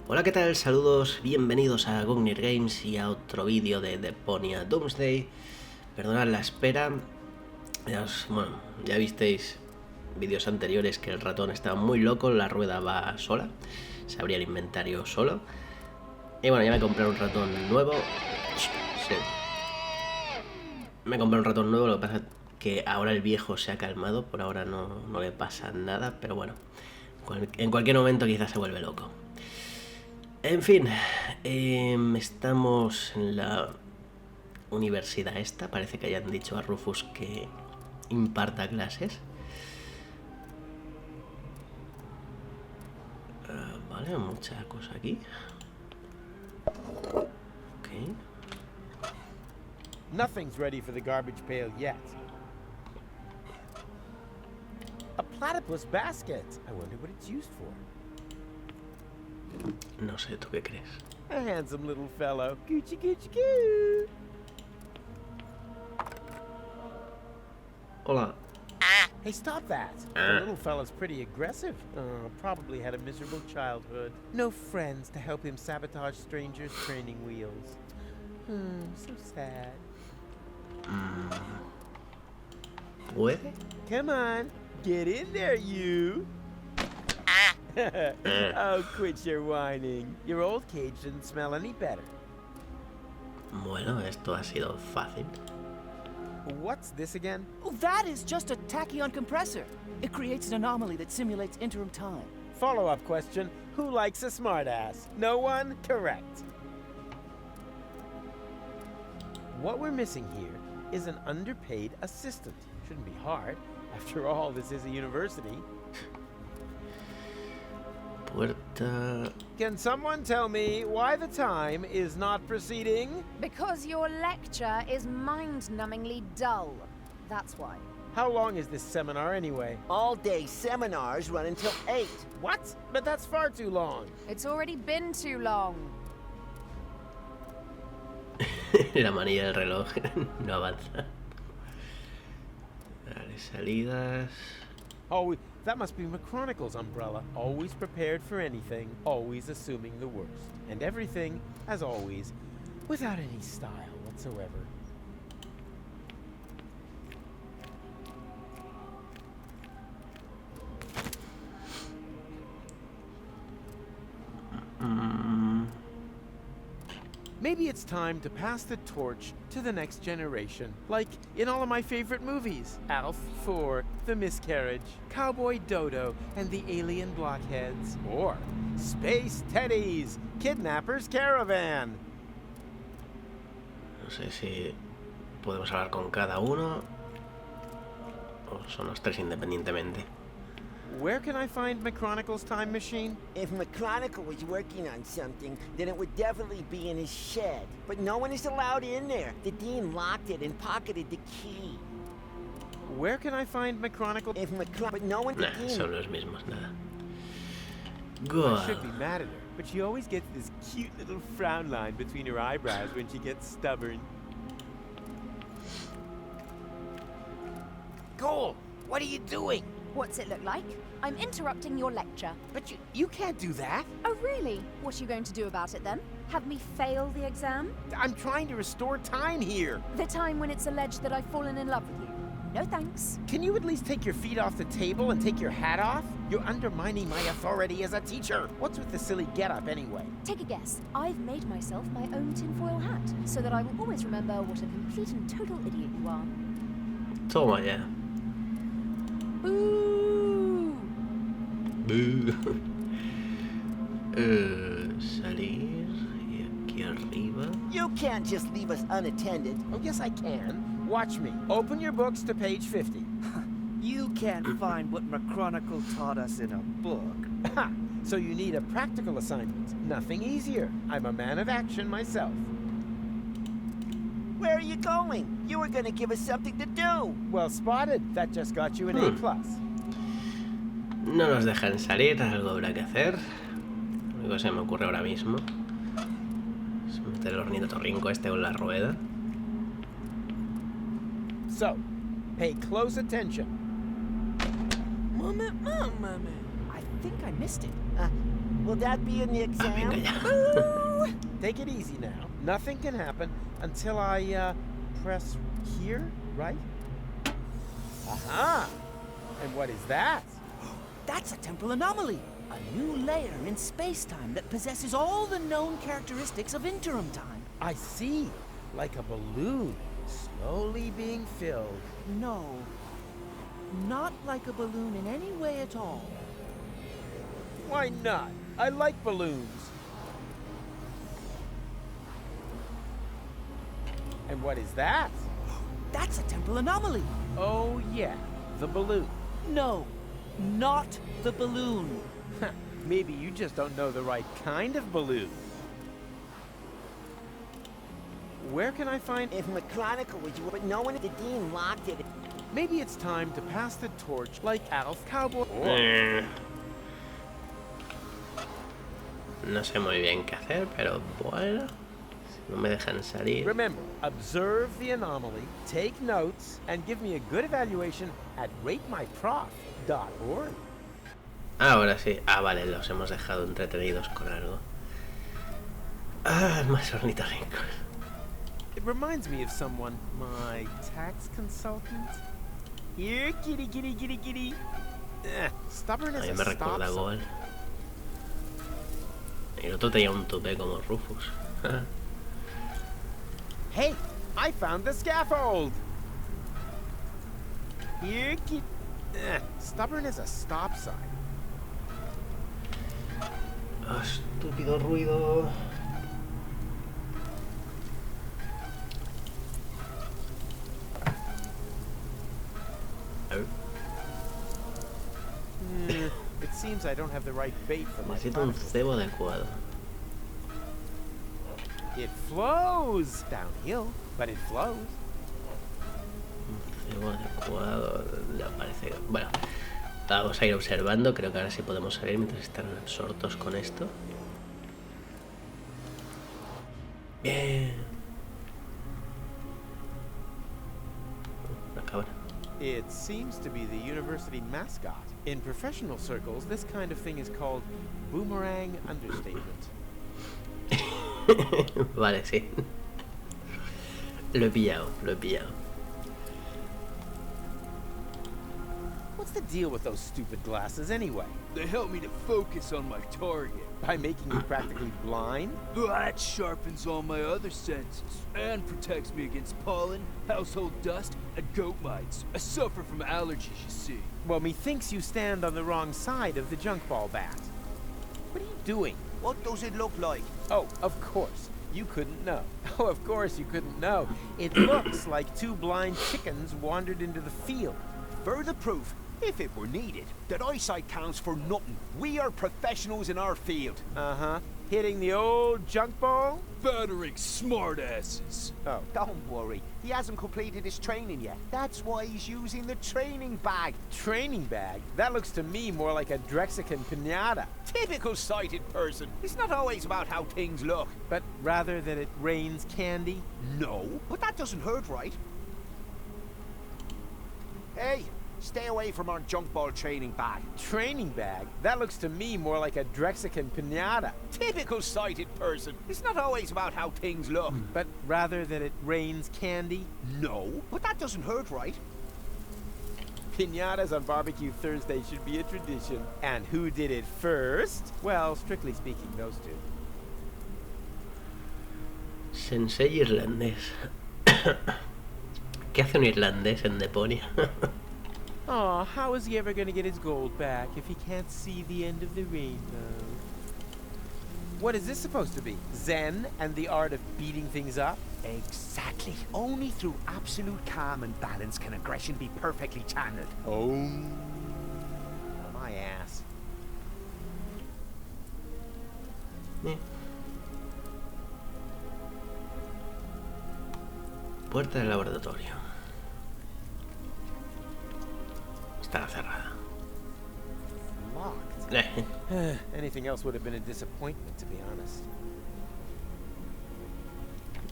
Hola, ¿qué tal? Saludos, bienvenidos a Gungnir Games y a otro vídeo de Deponia Doomsday. Perdonad la espera. Ya visteis vídeos anteriores que el ratón estaba muy loco, la rueda va sola, se abría el inventario solo. Y bueno, ya me compré un ratón nuevo. Sí. Me compré un ratón nuevo, lo que pasa es que ahora el viejo se ha calmado, por ahora no le pasa nada, pero bueno, en cualquier momento quizás se vuelve loco. En fin, estamos en la universidad esta. Parece que hayan dicho a Rufus que imparta clases. Vale, mucha cosa aquí. Ok. Nothing's ready for the garbage pail yet. A platypus basket. I wonder what it's used for. No sé, ¿tú qué crees? A handsome little fellow. Goochie goochie goo. Hola. Hey, stop that. The little fella's pretty aggressive. Probably had a miserable childhood. No friends to help him sabotage strangers' training wheels. So sad. ¿Puede? Come on, get in there, you. Oh, quit your whining. Your old cage didn't smell any better. Bueno, esto ha sido fácil. What's this again? Oh, that is just a tachyon compressor. It creates an anomaly that simulates interim time. Follow-up question. Who likes a smartass? No one? Correct. What we're missing here is an underpaid assistant. Shouldn't be hard. After all, this is a university. Puerta... Can someone tell me why the time is not proceeding? Because your lecture is mind-numbingly dull. That's why. How long is this seminar anyway? All-day seminars run until 8. What? But that's far too long. It's already been too long. La manilla del reloj no avanza. Vale, salidas... Oh, that must be McChronicle's umbrella. Always prepared for anything, always assuming the worst. And everything, as always, without any style whatsoever. Maybe it's time to pass the torch to the next generation. Like in all of my favorite movies. Alf 4, The Miscarriage, Cowboy Dodo and the Alien Blockheads. Or Space Teddy's Kidnapper's Caravan. No sé si podemos hablar con cada uno o son los tres independientemente. Where can I find McChronicle's time machine? If McChronicle was working on something, then it would definitely be in his shed. But no one is allowed in there. The dean locked it and pocketed the key. Where can I find McChronicle? If but no one. Nah, son los mismos, nada. I should be mad at her, but she always gets this cute little frown line between her eyebrows when she gets stubborn. Cole, what are you doing? What's it look like? I'm interrupting your lecture. But you can't do that. Oh, really? What are you going to do about it then? Have me fail the exam? I'm trying to restore time here. The time when it's alleged that I've fallen in love with you? No thanks. Can you at least take your feet off the table and take your hat off? You're undermining my authority as a teacher. What's with the silly get-up anyway? Take a guess. I've made myself my own tinfoil hat, so that I will always remember what a complete and total idiot you are. Toma ya. Boo! Salir y aquí arriba. You can't just leave us unattended. Oh, yes, I can. Watch me. Open your books to page 50. You can't find what McChronicle taught us in a book. Ha! So you need a practical assignment. Nothing easier. I'm a man of action myself. Where are you going? You were gonna give us something to do. Well spotted. That just got you an A+. No nos dejan salir, algo habrá que hacer. Lo único que se me ocurre ahora mismo es meter el ornitorrinco este con la rueda. So, pay close attention. Moment. I think I missed it. Will that be in the Venga exam? ya. Take it easy now. Nothing can happen until I, press here, right? Aha! And what is that? That's a temporal anomaly. A new layer in space-time that possesses all the known characteristics of interim time. I see. Like a balloon, slowly being filled. No. Not like a balloon in any way at all. Why not? I like balloons. And what is that? That's a temporal anomaly. Oh yeah, the balloon. No, not the balloon. Maybe you just don't know the right kind of balloon. Where can I find... If McChronicle was you, but no one, the dean locked it. Maybe it's time to pass the torch like Alf Cowboy. No sé muy bien qué hacer, pero bueno, si no me dejan salir. Remember, observe the anomaly, take notes, and give me a good evaluation at ratemyprof.org. Ahora sí. Ah, vale, los hemos dejado entretenidos con algo. Ah, más ornitorrincos. It reminds me of someone, my tax consultant. Here, kitty, kitty, kitty, kitty. Stubborn A as mí a me stop recuerda a sign. Gol. Y el otro tenía un tupé como Rufus. Hey, I found the scaffold. Here, kitty. Stubborn as a stop sign. Oh, estúpido ruido. It seems I don't have the right bait for my Necesito un tentacle. cebo adecuado. It flows downhill, but it flows. Un cebo adecuado. No parece que... Bueno, vamos a ir observando. Creo que ahora sí podemos salir mientras están absortos con esto. Bien. Una cabra. It seems to be the university mascot. In professional circles, this kind of thing is called boomerang understatement. Vale, sí. Lo he pillado, lo he pillado. What's the deal with those stupid glasses anyway? They help me to focus on my target. By making you practically blind? That sharpens all my other senses and protects me against pollen, household dust, and goat mites. I suffer from allergies, you see. Well, methinks you stand on the wrong side of the junk ball bat. What are you doing? What does it look like? Oh, of course. You couldn't know. Oh, of course you couldn't know. It looks like two blind chickens wandered into the field. Further proof, if it were needed, that eyesight counts for nothing. We are professionals in our field. Uh-huh. Hitting the old junk ball? Battering smartasses. Oh. Don't worry, he hasn't completed his training yet. That's why he's using the training bag. Training bag? That looks to me more like a Drexican pinata. Typical sighted person. It's not always about how things look. But rather that it rains candy? No, but that doesn't hurt, right? Hey, stay away from our junk ball training bag. Training bag? That looks to me more like a Drexican pinata. Typical sighted person. It's not always about how things look. But rather that it rains candy? No, but that doesn't hurt, right? Pinatas on Barbecue Thursday should be a tradition. And who did it first? Well, strictly speaking, those two. Sensei irlandés. ¿Qué hace un irlandés en Deponia? Aw, how is he ever gonna get his gold back if he can't see the end of the rainbow? What is this supposed to be? Zen and the art of beating things up? Exactly. Only through absolute calm and balance can aggression be perfectly channeled. Oh. My ass. Puerta del laboratorio. Está cerrada. Locked. Anything else would have been a disappointment, to be honest.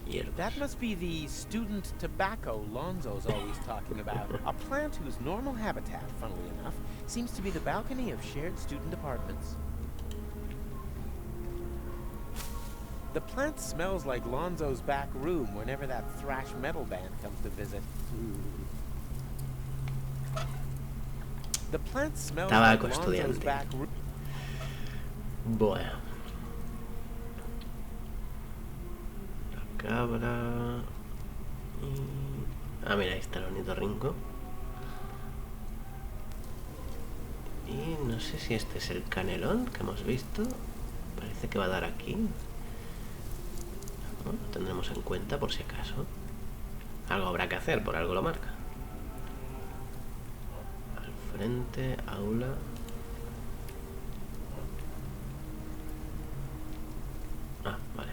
Hierbas. That must be the student tobacco Lonzo's always talking about. A plant whose normal habitat, funnily enough, seems to be the balcony of shared student apartments. The plant smells like Lonzo's back room whenever that thrash metal band comes to visit. The plant smells Tabaco like Lonzo's estudiante. back room. Bueno. La cabra. Ah, mira, ahí está el ornitorrinco. Y no sé si este es el canelón que hemos visto. Parece que va a dar aquí. Bueno, lo tendremos en cuenta por si acaso. Algo habrá que hacer, por algo lo marca. Al frente, aula. Ah, vale.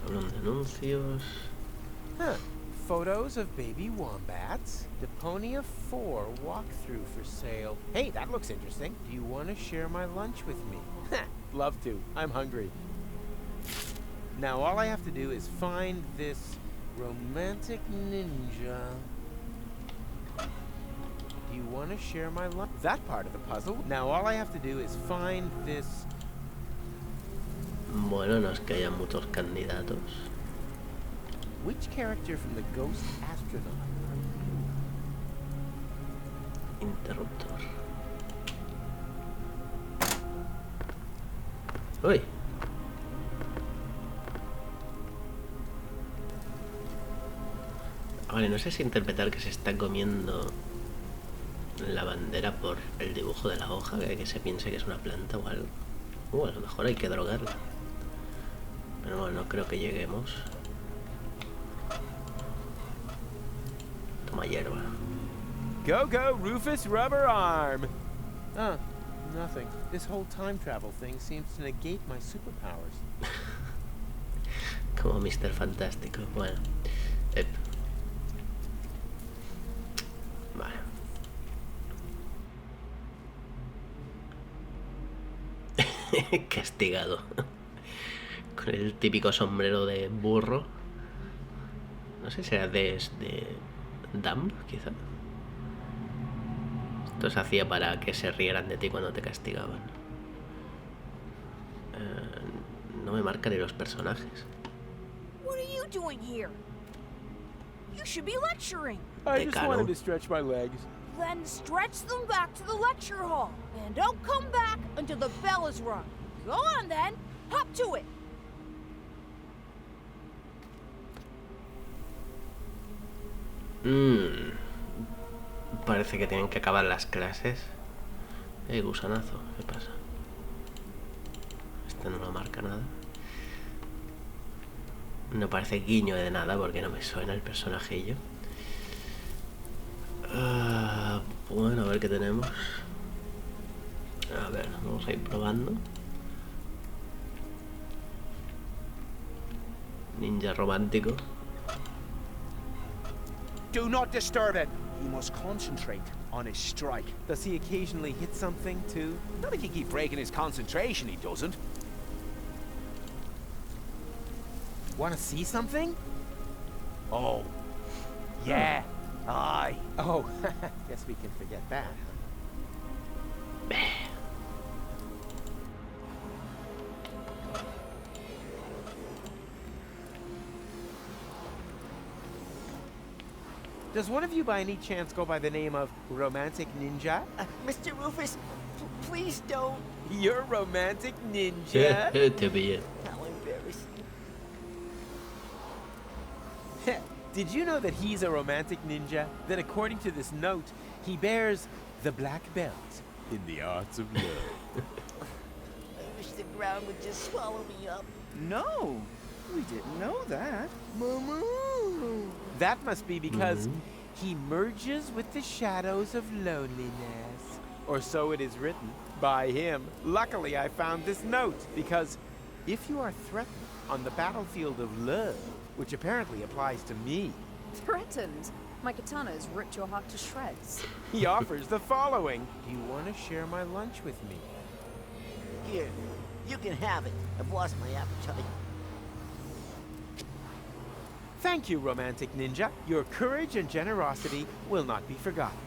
Tablón de anuncios. Huh. Photos of baby wombats. Deponia 4 walkthrough for sale. Hey, that looks interesting. Do you want to share my lunch with me? Love to. I'm hungry. Now all I have to do is find this romantic ninja. Do you want to share my lunch? That part of the puzzle. Now all I have to do is find this. Bueno, no es que haya muchos candidatos. Which character from the Ghost Astronaut? Interruptor. Uy. Vale, no sé si interpretar que se está comiendo la bandera por el dibujo de la hoja, que se piense que es una planta o algo. A lo mejor hay que drogarla. Pero bueno, no creo que lleguemos. Toma hierba. Go, go, Rufus Rubber Arm! Ah, nothing. This whole time travel thing seems to negate my superpowers. Como Mr. Fantástico. Bueno. Vale. Castigado. Con el típico sombrero de burro. No sé si era de Dumb, quizá. Esto se hacía para que se rieran de ti cuando te castigaban. No me marcan ni los personajes. What are you doing here? You should be lecturing. I just Decano. wanted to stretch my legs. Then stretch them back to the lecture hall. And don't come back until the bell is rung. Go on then. Hop to it. Parece que tienen que acabar las clases. Gusanazo, ¿qué pasa? Este no lo marca nada. No parece guiño de nada porque no me suena el personajillo. Bueno, a ver qué tenemos. A ver, vamos a ir probando. Ninja romántico. Do not disturb him. He must concentrate on his strike. Does he occasionally hit something, too? Not if you keep breaking his concentration, he doesn't. Want to see something? Oh. Yeah. Aye. Oh, guess we can forget that. Does one of you by any chance go by the name of Romantic Ninja? Mr. Rufus, please don't. You're Romantic Ninja? Te pillé. How embarrassing. Did you know that he's a romantic ninja? That according to this note, he bears the black belt in the arts of love. I wish the ground would just swallow me up. No, we didn't know that. That must be because he merges with the shadows of loneliness. Or so it is written by him. Luckily, I found this note because if you are threatened on the battlefield of love, which apparently applies to me, Threatened? My katana has ripped your heart to shreds. he offers the following. Do you want to share my lunch with me? Here, you can have it. I've lost my appetite. Thank you, romantic ninja. Your courage and generosity will not be forgotten.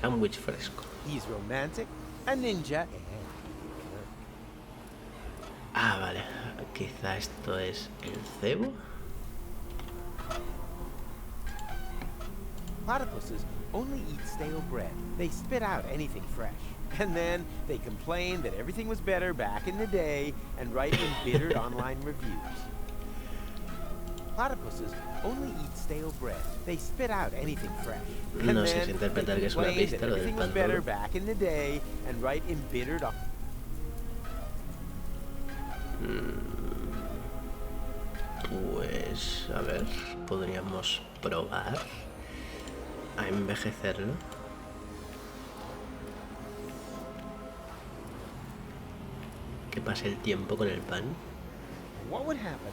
Sándwich fresco. He's romantic, a ninja. Ah, vale. Quizá esto es el cebo. Platypuses only eat stale bread. They spit out anything fresh. And then they complain that everything was better back in the day and write embittered online reviews. Platypuses only eat stale bread. They spit out anything fresh. And No sé si then interpretar they que es una complain pista that lo del everything was pan better duro. back in the day and write embittered. Pues a ver, podríamos probar a envejecerlo. Que pase el tiempo con el pan. What would happen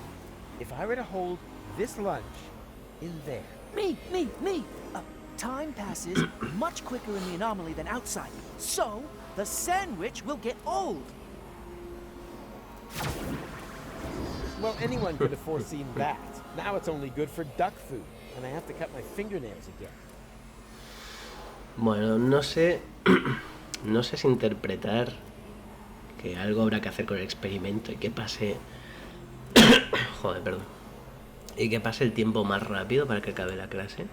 if I were to hold this lunch in there? Me! Time passes much quicker in the anomaly than outside, so the sandwich will get old. Well, anyone could have foreseen that. Now it's only good for duck food, and I have to cut my fingernails again. Bueno, no sé. No sé si interpretar que algo habrá que hacer con el experimento y que pase. Joder, perdón. Y que pase el tiempo más rápido para que acabe la clase.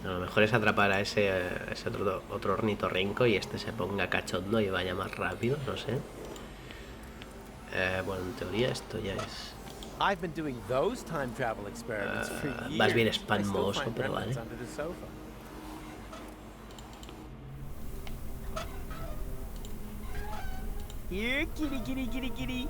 A lo mejor es atrapar a ese otro ornitorrinco y este se ponga cachondo y vaya más rápido, no sé. Bueno, en teoría esto ya es... I've been doing those time travel experiments for years. Vas bien I still espasmoso, find pero remnants vale. under the sofa. Here, kitty.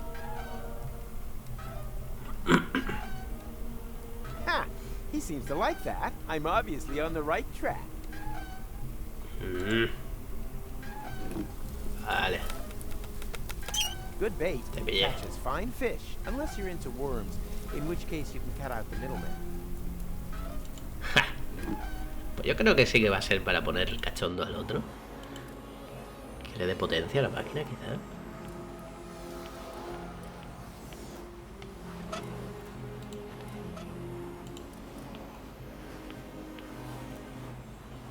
Ha! He seems to like that. I'm obviously on the right track. Vale. Good bait. Te pillé. Catches fine fish, unless you're into worms, in which case you can cut out the middleman. Pues yo creo que sí que va a ser para poner el cachondo al otro. Que le dé potencia a la máquina, quizá.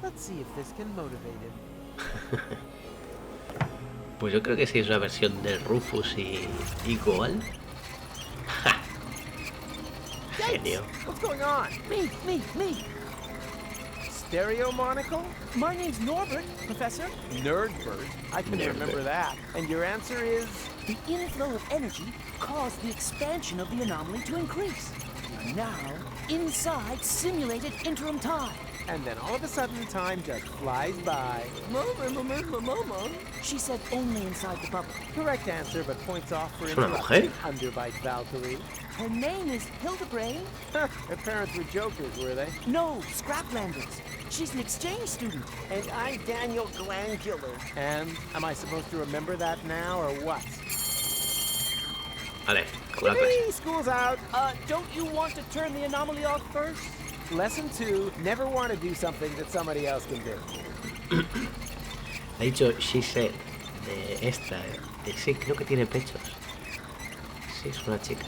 Let's see if this can motivate him. Pues yo creo que sí es una versión del Rufus y Goal. Genio. What's going on? Me! Stereo monocle? My name's Norbert, Professor. Nerdbert? I can Nerdbert. remember that. And your answer is? The inflow of energy caused the expansion of the anomaly to increase. We are now inside simulated interim time. And then all of a sudden, time just flies by. Mama. She said only inside the bubble. Correct answer, but points off for ¿Es una interrupting. mujer? Underbite Valkyrie. Her name is Hildebrain. Her parents were jokers, were they? No, Scraplanders. She's an exchange student. And I'm Daniel Glandular. And am I supposed to remember that now, or what? Vale, acabó la clase. Hey, school's out. Don't you want to turn the anomaly off first? Lesson 2, never want to do something that somebody else can do. Ha dicho she said de esta. Sí, creo que tiene pechos. Sí, es una chica,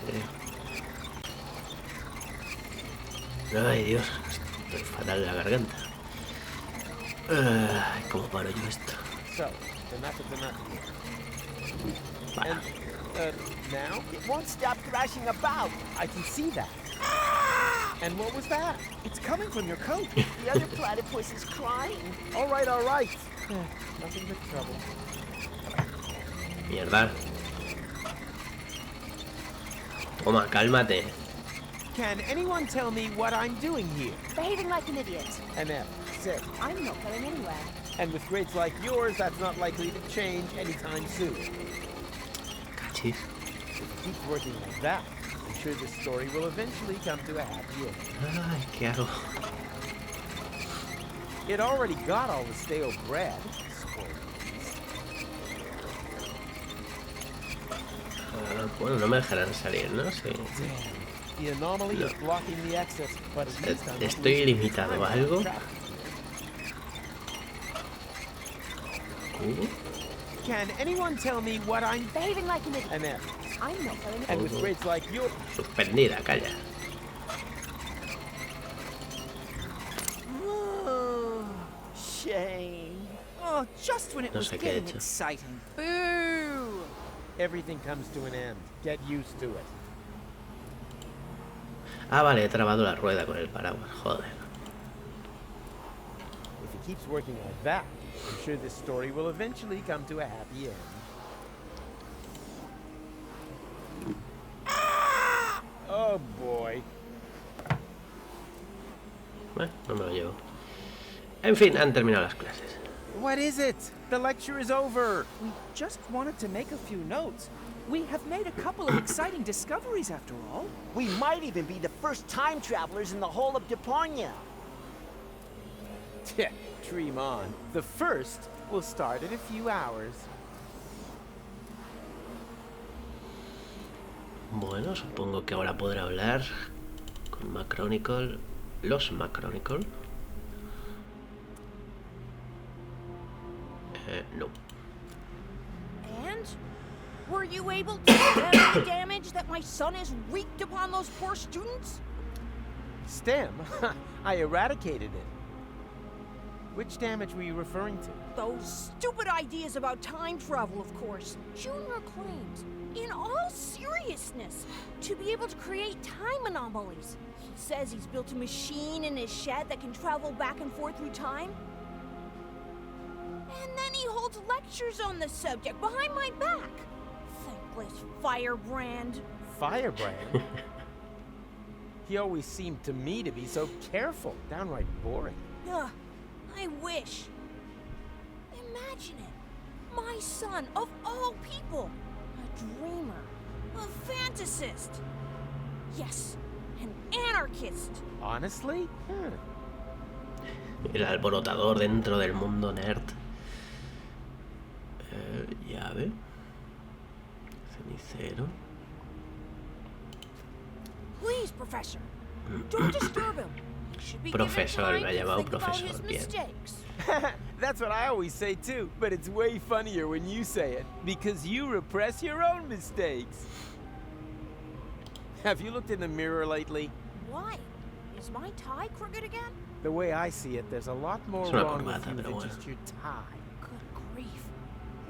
creo. Ay, Dios. Estoy fatal de la garganta. Ay, ¿cómo paro yo esto? So, enough is enough. Vale. And, now? It won't stop thrashing about. I can see that. And what was that? It's coming from your coat. The other platypus is crying. All right. Nothing but trouble. Mierda. Toma, cálmate. Can anyone tell me what I'm doing here? Behaving like an idiot. An F, sit. I'm not going anywhere. And with grades like yours, that's not likely to change anytime soon. Cachis. If you keep working like that, I'm sure this story will eventually come to a happy end. Ay, ¿qué hago? It already got all the stale bread. Spoiled beast. Bueno, no me dejarán salir, ¿no? Sí. Damn. The anomaly is blocking the exit, but at least I'm not Estoy losing limitado a time algo. on track. Can anyone tell me what I'm Behaving like an idiot. an F? I'm not going And with grades like yours. Suspendida, calla. Shame. Oh, just when it No was sé qué he getting hecho. exciting. Boo! Everything comes to an end. Get used to it. Ah, vale, he trabado la rueda con el paraguas. Joder. If it keeps working like that, I'm sure this story will eventually come to a happy end. Oh boy. Bueno, no me lo llevo. En fin, han terminado las clases. What is it? The lecture is over. We just wanted to make a few notes. We have made a couple of exciting discoveries after all. We might even be the first time travelers in the whole of Deponia. Dream on. The first will start in a few hours. Bueno, supongo que ahora podré hablar con McChronicle. Los McChronicle. No. And? Were you able to stem the damage that my son has wreaked upon those poor students? Stem? I eradicated it. Which damage were you referring to? Those stupid ideas about time travel, of course. Junior claims, in all seriousness, to be able to create time anomalies. He says he's built a machine in his shed that can travel back and forth through time. And then he holds lectures on the subject behind my back. Thankless firebrand. Firebrand? He always seemed to me to be so careful, downright boring. Ugh, I wish. Imagine it. My son, of all people. A dreamer. A fantasist. Yes, an anarchist. Honestly? El alborotador dentro del mundo nerd. Llave. Cenicero. Please, Professor. Don't disturb him. He should be given Profesor, time me ha to llamado think about profesor, his bien. mistakes. That's what I always say too, but it's way funnier when you say it, because you repress your own mistakes. Have you looked in the mirror lately? Why? Is my tie crooked again? The way I see it, there's a lot more Es una wrong with corbata, you pero than bueno. just your tie. Good grief.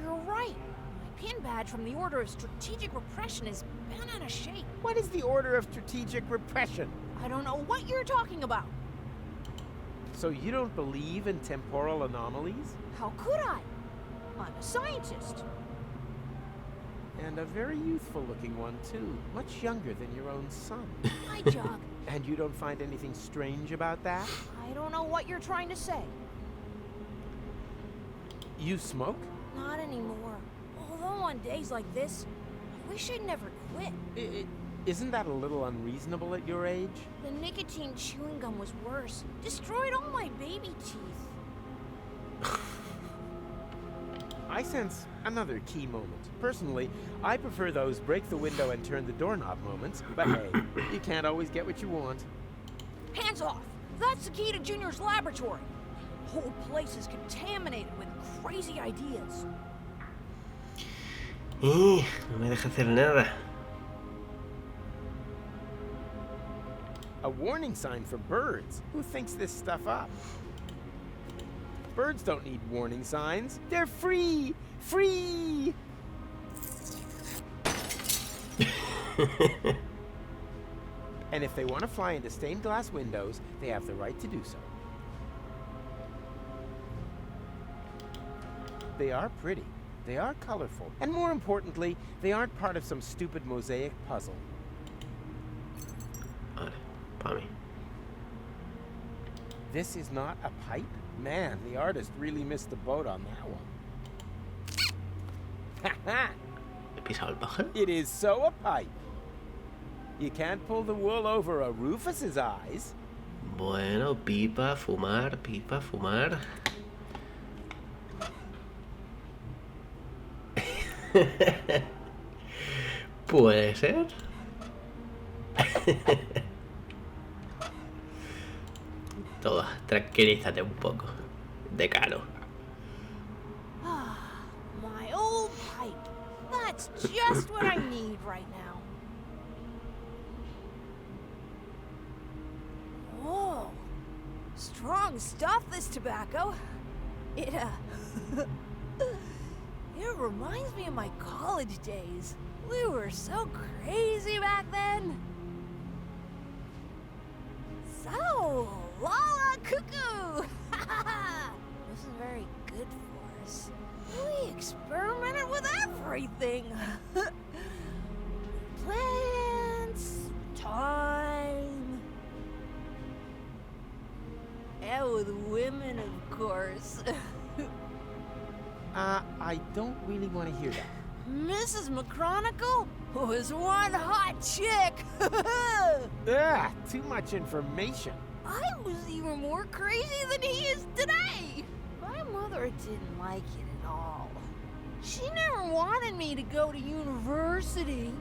You're right. My pin badge from the Order of Strategic Repression is bent out of shape. What is the Order of Strategic Repression? I don't know what you're talking about. So you don't believe in temporal anomalies? How could I? I'm a scientist. And a very youthful-looking one, too. Much younger than your own son. I jog. And you don't find anything strange about that? I don't know what you're trying to say. You smoke? Not anymore. Although on days like this, I wish I'd never quit. Isn't that a little unreasonable at your age? The nicotine chewing gum was worse. Destroyed all my baby teeth. I sense another key moment. Personally, I prefer those break the window and turn the doorknob moments, but hey, you can't always get what you want. Hands off! That's the key to Junior's laboratory. The whole place is contaminated with crazy ideas. No me deja hacer nada. A warning sign for birds. Who thinks this stuff up? Birds don't need warning signs. They're free! Free! And if they want to fly into stained glass windows, they have the right to do so. They are pretty. They are colorful. And more importantly, they aren't part of some stupid mosaic puzzle. Vale, pa' mí. This is not a pipe? Man, the artist really missed the boat on that one. Ha ¿He pisado el pájaro? It is so a pipe. You can't pull the wool over a Rufus's eyes. Bueno, pipa, fumar, pipa, fumar. Puede ser. Toma, tranquilízate un poco. Decano. It's just what I need right now. Whoa. Strong stuff, this tobacco. It, it reminds me of my college days. We were so crazy back then. So, Lala Cuckoo! This is very good for us. We experimented with everything. Plants, time, and with women, of course. I don't really want to hear that. Mrs. McChronicle was one hot chick. Too much information. I was even more crazy than he is today. My mother didn't like it at all. She never wanted me to go to university.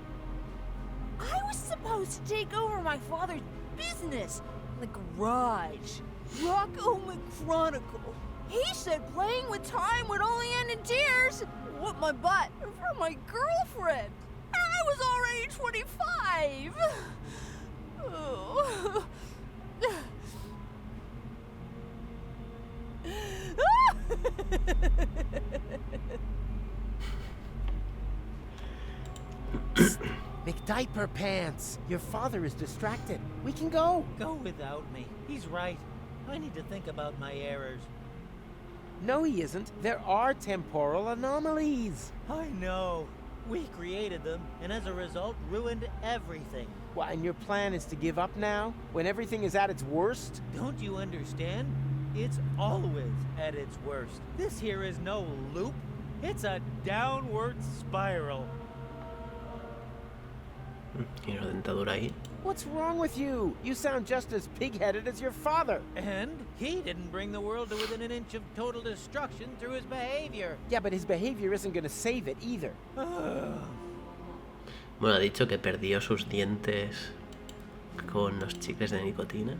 I was supposed to take over my father's business, the garage, Rocco McChronicle. He said playing with time would only end in tears. What my butt for my girlfriend. I was already 25. Oh. McDiaper Pants, your father is distracted. We can go. Go without me. He's right. I need to think about my errors. No, he isn't. There are temporal anomalies. I know. We created them, and as a result, ruined everything. Well, and your plan is to give up now, when everything is at its worst? Don't you understand? It's always at its worst. This here is no loop. It's a downward spiral. Y una dentadura ahí. What's wrong with you? You sound just as pig-headed as your father. And he didn't bring the world to within an inch of total destruction through his behavior. Yeah, but his behavior isn't going to save it either. Bueno, ha dicho que perdió sus dientes con los chicles de nicotina.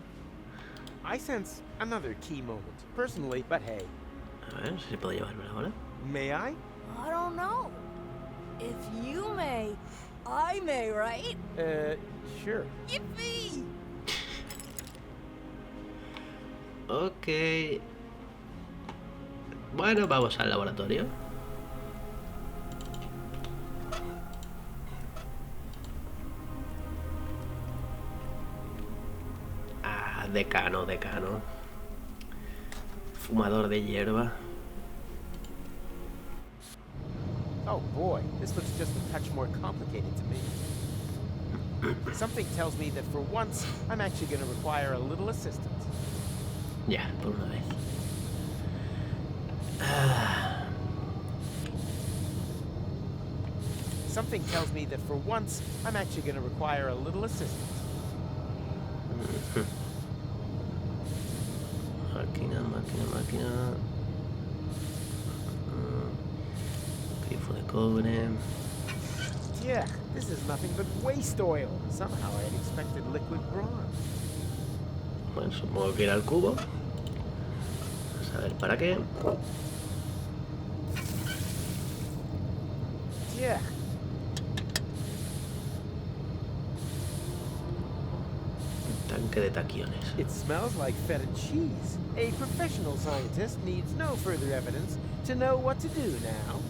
I sense another key moment, personally, but hey. A ver si puedo llevármela ahora. May I? I don't know. If you may, I may, right? Sure. Yippee! Ok. Bueno, vamos al laboratorio. Ah, decano. Fumador de hierba. Oh boy, this looks just a touch more complicated to me. Something tells me that for once, I'm actually going to require a little assistance. Ya, por una vez. Something tells me that for once, I'm actually going to require a little assistance. Máquina. Grifo de cobre. Yeah, this is nothing but waste oil. Somehow I had expected liquid bronze. Bueno, supongo que era el cubo. Vamos a ver para qué. Yeah. Tanque de taquiones. It smells like feta cheese. A professional scientist needs no further evidence to know what to do now.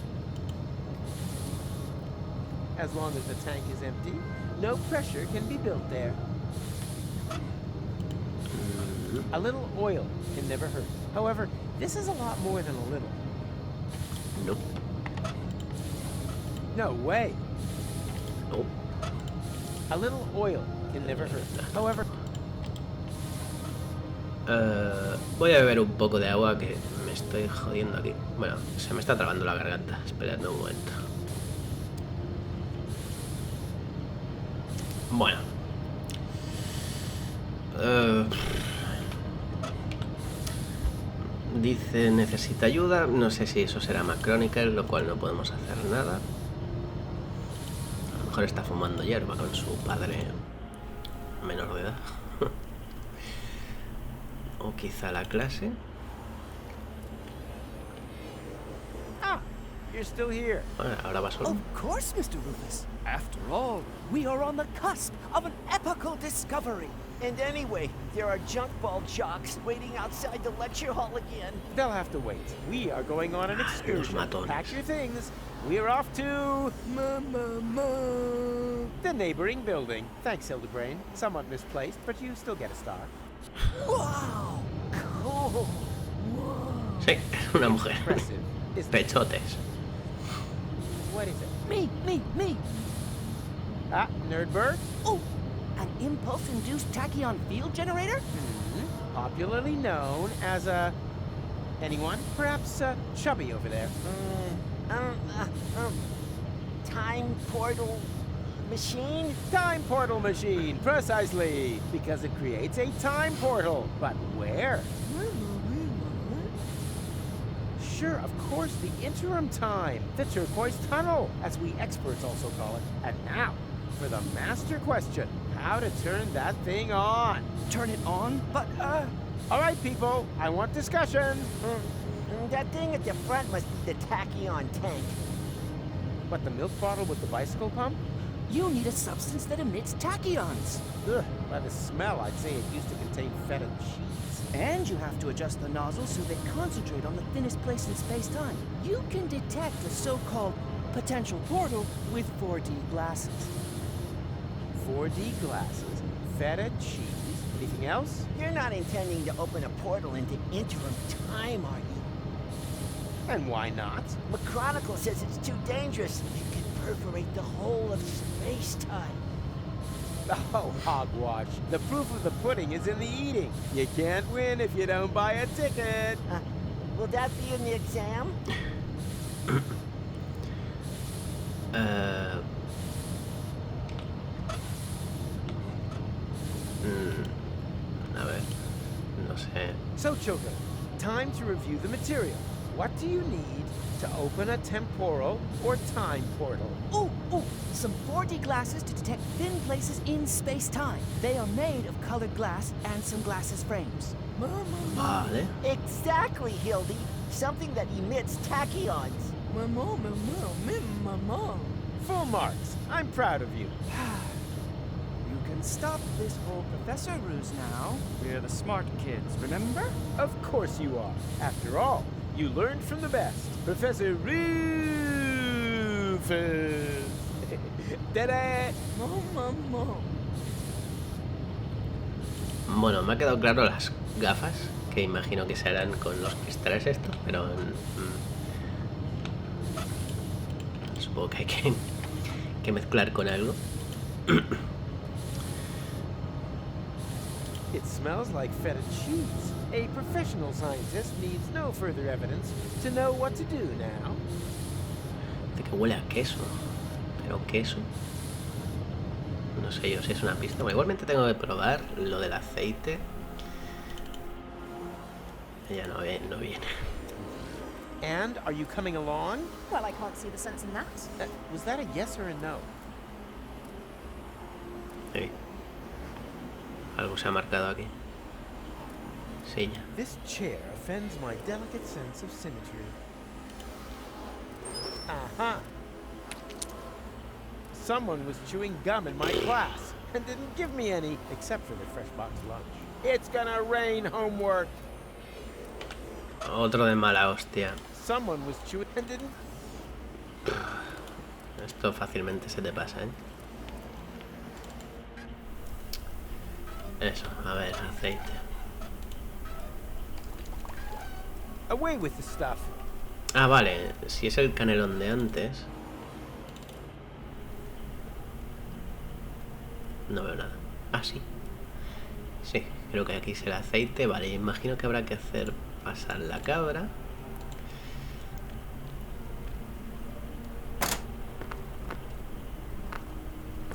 As long as the tank is empty, no pressure can be built there. A little oil can never hurt. However, this is a lot more than a little. Nope. No way. Nope. A little oil can never hurt. However, voy a beber un poco de agua que me estoy jodiendo aquí. Bueno, se me está trabando la garganta. Esperadme un momento. Bueno. Dice necesita ayuda. No sé si eso será McChronicle, lo cual no podemos hacer nada. A lo mejor está fumando hierba con su padre menor de edad. O quizá la clase. ah, you're still here. Bueno, ahora va solo. Of course, Mr. Rufus. After all, We are on the cusp of an epical discovery. And anyway, there are junk ball jocks waiting outside the lecture hall again. They'll have to wait. We are going on an excursion. matones. Pack your things. We're off to the neighboring building. Thanks, Hildebrain. Somewhat misplaced, but you still get a star. Wow! Cool. Sí, una mujer. Impressive. Isn't it? Pechotes. What is it? Me! Ah, Nerdberg? Oh, an impulse-induced tachyon field generator? Popularly known as a... Anyone? Perhaps Chubby over there. Time portal machine? Time portal machine, precisely. Because it creates a time portal. But where? Sure, of course, the interim time. The turquoise tunnel, as we experts also call it. And now, for the master question. How to turn that thing on. Turn it on? But, All right, people, I want discussion. That thing at the front must be the tachyon tank. What, the milk bottle with the bicycle pump? you need a substance that emits tachyons. Ugh, by the smell, I'd say it used to contain feta cheese. And you have to adjust the nozzle so they concentrate on the thinnest place in space-time. You can detect a so-called potential portal with 4D glasses. 4D glasses, feta cheese, anything else? You're not intending to open a portal into interim time, are you? And why not? McChronicle says it's too dangerous. It could perforate the whole of space-time. Oh, hogwash. The proof of the pudding is in the eating. You can't win if you don't buy a ticket. Will that be in the exam? A ver, no sé. So, children, time to review the material. What do you need to open a temporal or time portal? Ooh, some 4D glasses to detect thin places in space-time. They are made of colored glass and some glasses frames. Vale. Exactly, Hildy. Something that emits tachyons. Full marks. I'm proud of you. You can stop this whole professor ruse now. we're the smart kids, remember? Of course you are. After all, you learned from the best. Professor Rufus. Ta-da! Bueno, me ha quedado claro las gafas, que imagino que se harán con los cristales estos, pero supongo que hay que mezclar con algo. It smells like feta cheese. A professional scientist needs no further evidence to know what to do now. Dice que huele a queso, pero queso. No sé yo si es una pista. Bueno, igualmente tengo que probar lo del aceite. Ya no viene. And are you coming along? Well, I can't see the sense in that. Was that a yes or a no? Sí. Algo se ha marcado aquí. Silla. This chair offends my delicate sense of symmetry. Aha! Someone was chewing gum in my class and didn't give me any, except for the fresh box lunch. It's gonna rain homework. Otro de mala hostia. Someone was chewing and didn't. Esto fácilmente se te pasa, ¿eh? Eso, a ver, aceite. Away with the stuff. Ah, vale, si es el canelón de antes. No veo nada. Ah, sí. Sí, creo que aquí es el aceite. Vale, imagino que habrá que hacer pasar la cabra.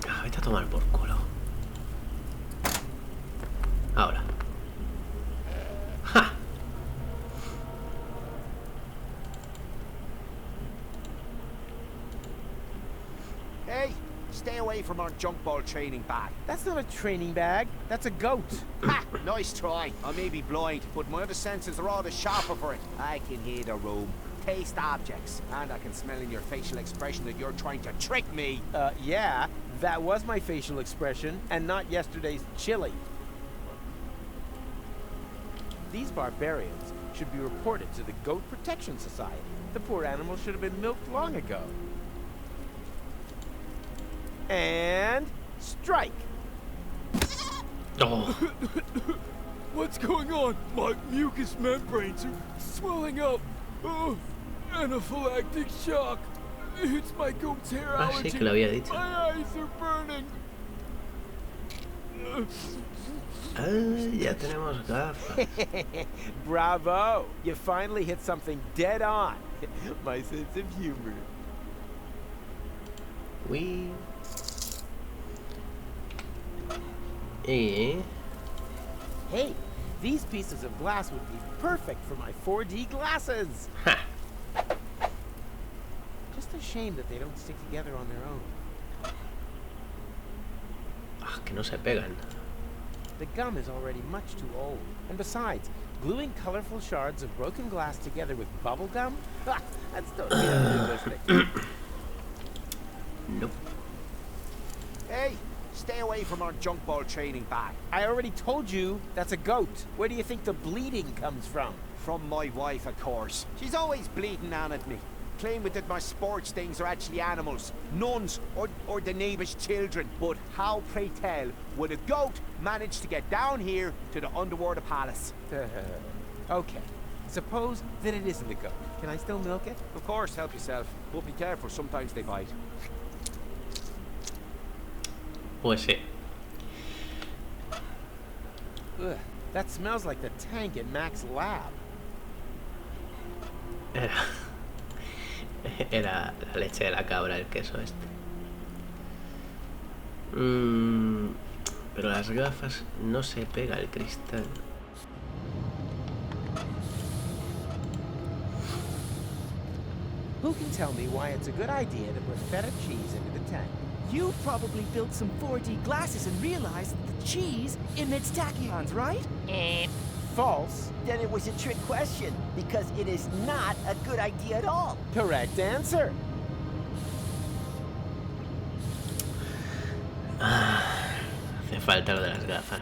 Ah, vete a tomar por culo. Ahora. ¡Ja! Hey, stay away from our junk ball training bag. That's not a training bag. That's a goat. Ha! Nice try. I may be blind, but my other senses are all the sharper for it. I can hear the room. taste objects. And I can smell in your facial expression that you're trying to trick me. Yeah, that was my facial expression, and not yesterday's chili. These barbarians should be reported to the Goat Protection Society. The poor animals should have been milked long ago. And strike! Oh, What's going on? My mucous membranes are swelling up. Anaphylactic shock. It's my goat's hair ah, allergy. sí que lo había dicho. My eyes are burning. Ah, ya tenemos gafas. Bravo! You finally hit something dead on. My sense of humor. Uy. Y... Hey, these pieces of glass would be perfect for my 4D glasses. Ja. Just a shame that they don't stick together on their own. Ah, que no se pegan. The gum is already much too old. And besides, gluing colorful shards of broken glass together with bubble gum? Ha, that's totally unrealistic. Nope. Hey, stay away from our junk ball training bag. I already told you that's a goat. Where do you think the bleeding comes from? From my wife, of course. She's always bleating on at me, claiming that my sports things are actually animals, nuns, or the neighbour's children. But how, pray tell, would a goat manage to get down here to the underwater palace? Okay, suppose that it isn't a goat. Can I still milk it? Of course, help yourself. But be careful, sometimes they bite. Pues sí. Ugh, that smells like the tank in Mac's lab. Era la leche de la cabra el queso este. Pero las gafas no se pega el cristal. Who can tell me why it's a good idea to put feta cheese into the tank? You probably built some 4D glasses and realized that the cheese emits tachyons, right? False. Then it was a trick question, because it is not a good idea at all. Correct answer. Hace falta lo de las gafas.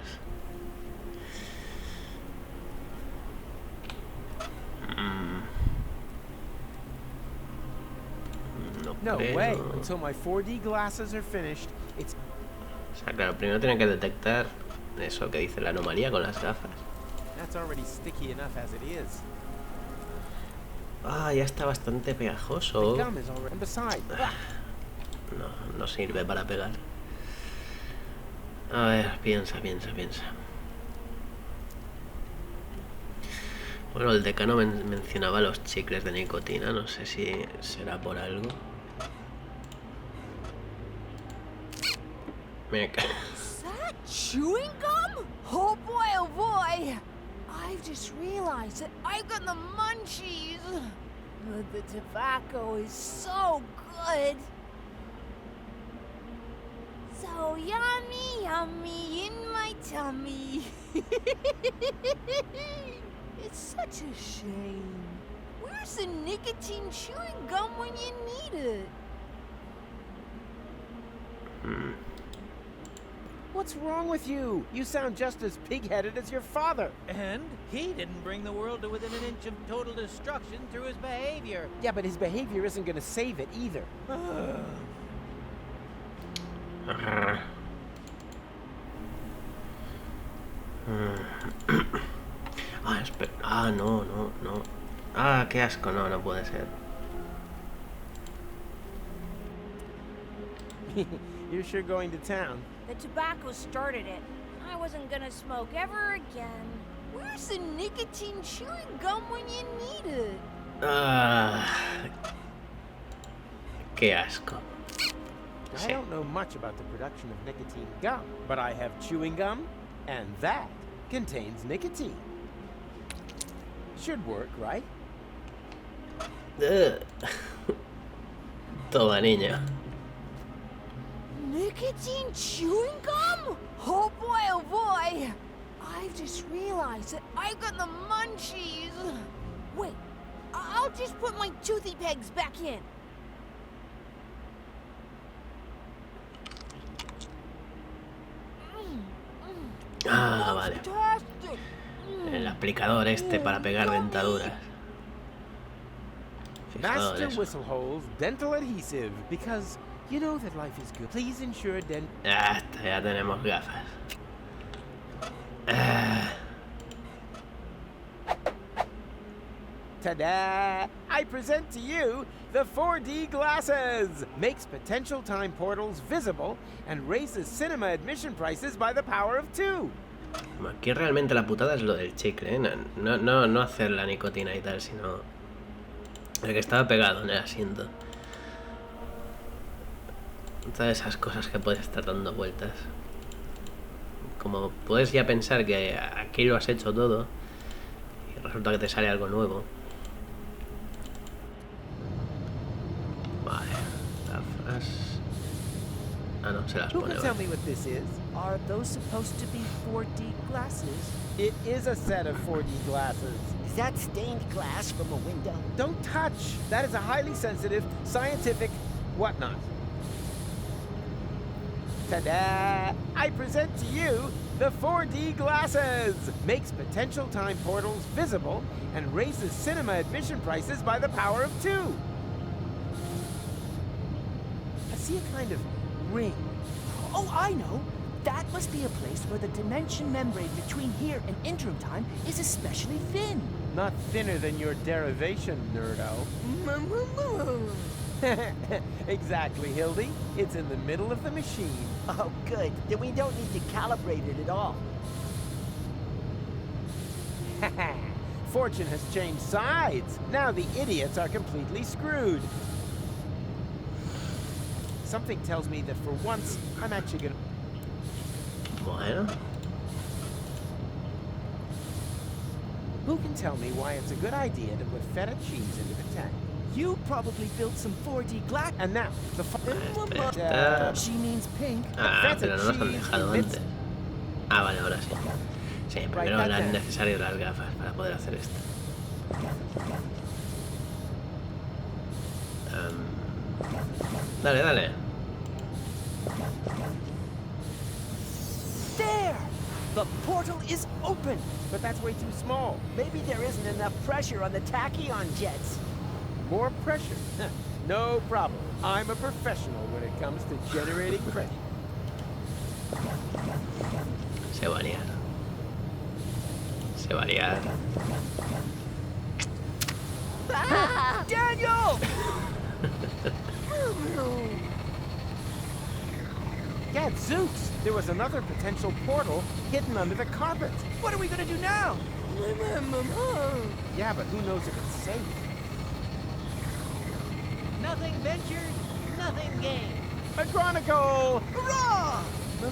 No creo. way. Until my 4D glasses are finished, it's... O sea, claro, primero tienen que detectar eso que dice la anomalía con las gafas. That's already sticky enough as it is. Ah, ya está bastante The pegajoso. gum is already... And besides... No, no sirve para pegar. A ver, piensa. Bueno, el decano mencionaba los chicles de nicotina, no sé si será por algo. Me ca- Is that chewing gum? Oh boy. I've just realized that I've got the munchies. But the tobacco is so good. So yummy in my tummy. It's such a shame. Where's the nicotine chewing gum when you need it? What's wrong with you? You sound just as pig-headed as your father. And he didn't bring the world to within an inch of total destruction through his behavior. Yeah, but his behavior isn't going to save it either. Ah, espera. Ah, no. Ah, qué asco, no puede ser. You're sure going to town. The tobacco started it. I wasn't gonna smoke ever again. Where's the nicotine chewing gum when you need it? Ah, qué asco. I don't know much about the production of nicotine gum, but I have chewing gum, and that contains nicotine. Should work, right? Ugh. Toma, niña. Nicotine chewing gum? Oh boy. I've just realized that I've got the munchies. Wait, I'll just put my toothy pegs back in. Ah, vale. Fantastic. El aplicador este para pegar dentaduras. Fijador, Master eso. Whistlehole's dental adhesive, because you know that life is good. Please ensure dent. Ya está, ya tenemos gafas. Ah, Ta-da! I present to you the 4D glasses. Makes potential time portals visible and raises cinema admission prices by the power of 2. aquí realmente la putada es lo del chicle, ¿eh? No hacer la nicotina y tal, sino el que estaba pegado en el asiento. Todas esas cosas que puedes estar dando vueltas. Como puedes ya pensar que aquí lo has hecho todo y resulta que te sale algo nuevo. Vale, gafas. Ah, no, se las Who pone. can tell me what this is? Are those supposed to be 4D glasses? It is a set of 4D glasses. Is that stained glass from a window? Don't touch! That is a highly sensitive, scientific whatnot. Ta-da! I present to you the 4D glasses! Makes potential time portals visible and raises cinema admission prices by the power of 2. I see a kind of ring. Oh, I know! That must be a place where the dimension membrane between here and interim time is especially thin. Not thinner than your derivation, nerdo. Exactly, Hildy. It's in the middle of the machine. Oh, good. Then we don't need to calibrate it at all. Fortune has changed sides. Now the idiots are completely screwed. Something tells me that for once, I'm actually gonna... Bueno, Who can tell me why it's a good idea to put feta cheese into the tank? You probably built some 4D glass. And now, the está... She means pink. Ah, pero no nos han dejado antes. Ah, vale, ahora sí. Sí, primero eran necesarias las gafas para poder hacer esto. Dale, dale. There! The portal is open! But that's way too small. Maybe there isn't enough pressure on the tachyon jets. More pressure. No problem. I'm a professional when it comes to generating pressure. Se va a liar. Se va a liar. Ah! Daniel! Gadzooks! There was another potential portal hidden under the carpet. What are we gonna do now? Yeah, but who knows if it's safe? Nothing ventured, nothing gained. McChronicle! Hurrah! The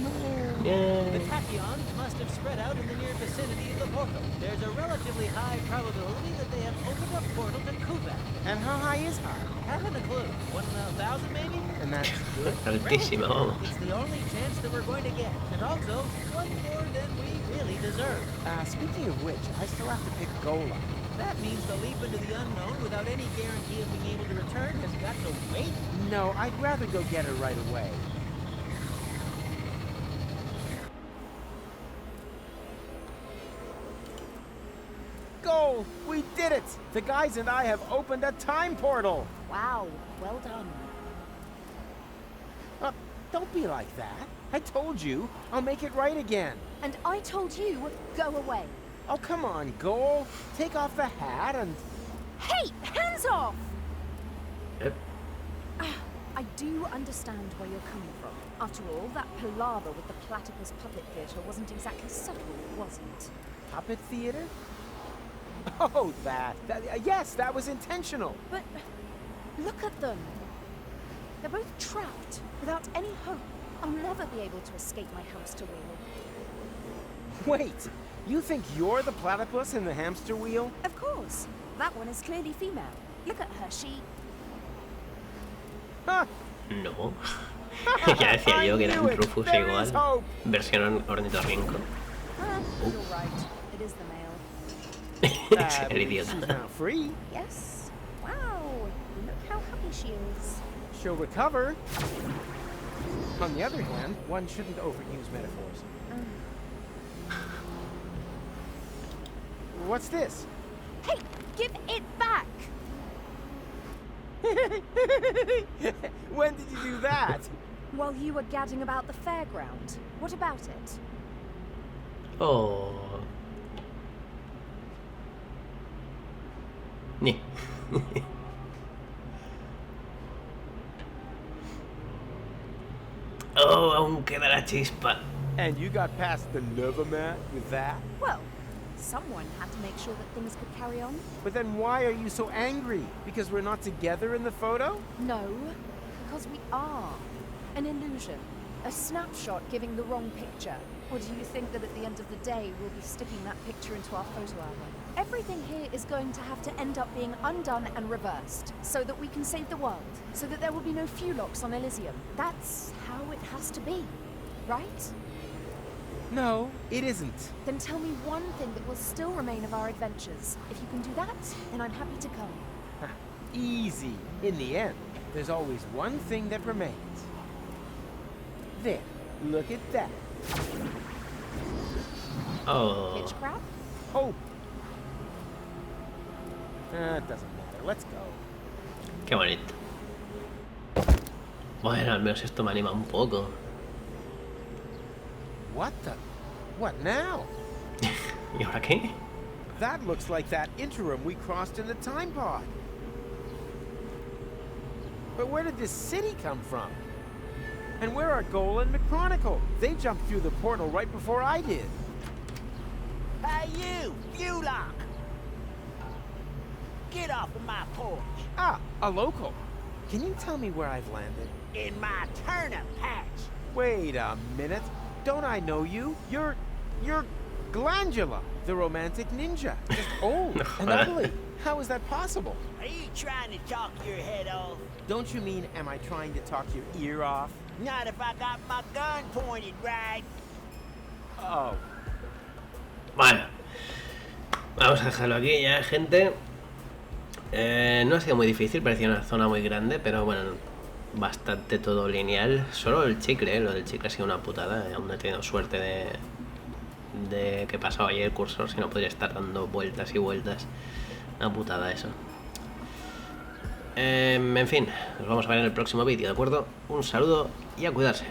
Yay. tachyons must have spread out in the near vicinity of the portal. There's a relatively high probability that they have opened a portal to Kubat. And how high is high? Haven't a clue. 1 in 1,000 maybe? And that's good. Altísimo, vamos. It's the only chance that we're going to get. And also, one more than we really deserve. Speaking of which, I still have to pick Gola. That means the leap into the unknown without any guarantee of being able to return has got to wait. No, I'd rather go get her right away. Goal! We did it! The guys and I have opened a time portal! Wow, well done. Don't be like that. I told you. I'll make it right again. And I told you, go away. Oh, come on, Goal. Take off the hat and... Hey, hands off! Yep. I do understand where you're coming from. After all, that palaver with the platypus puppet theatre wasn't exactly subtle, was it? Puppet theater? Oh, that yes, that was intentional. But look at them. They're both trapped, without any hope. I'll never be able to escape my hamster wheel. Wait, you think you're the platypus in the hamster wheel? Of course. That one is clearly female. Look at her, she... Huh. No. Ya decía yo que era un Rufus There igual. is hope. Versión ornitorrinco. You're right. It is the male. El She's idiota. now free. Yes. Wow, look how happy she is. She'll recover. On the other hand, one shouldn't overuse metaphors. What's this? Hey, give it back! When did you do that? While you were gadding about the fairground, what about it? Oh. Ni. Oh, aún queda la chispa. And you got past the lava mat with that? Well, someone had to make sure that things could carry on. But then why are you so angry? Because we're not together in the photo? No, because we are. An illusion. A snapshot giving the wrong picture. Or do you think that at the end of the day we'll be sticking that picture into our photo album? Everything here is going to have to end up being undone and reversed, so that we can save the world, so that there will be no Fulocks on Elysium. That's how it has to be, right? No, it isn't. Then tell me one thing that will still remain of our adventures. If you can do that, then I'm happy to come. Easy. In the end, there's always one thing that remains. There, look at that. Oh. Pitch crab? Hope. It doesn't matter. Let's go. Qué bonito. Bueno, al menos esto me anima un poco. What the? What now? ¿Y ahora qué? That looks like that interim we crossed in the time pod. But where did this city come from? And where are Goal and McChronicle? They jumped through the portal right before I did. Hey, you! Fulock! Get off of my porch! Ah, a local. Can you tell me where I've landed? In my turnip patch! Wait a minute. Don't I know you? You're Glandula, the romantic ninja. Just old and ugly. How is that possible? Are you trying to talk your head off? Don't you mean, am I trying to talk your ear off? Not if I got my gun pointed right. Oh. Bueno, vamos a dejarlo aquí ya, gente. No ha sido muy difícil, parecía una zona muy grande, pero bueno, bastante todo lineal. Solo el chicle, lo del chicle ha sido una putada. Aún no he tenido suerte de que pasaba ayer el cursor, si no podría estar dando vueltas y vueltas. Una putada eso. En fin, nos vamos a ver en el próximo vídeo, ¿de acuerdo? Un saludo y a cuidarse.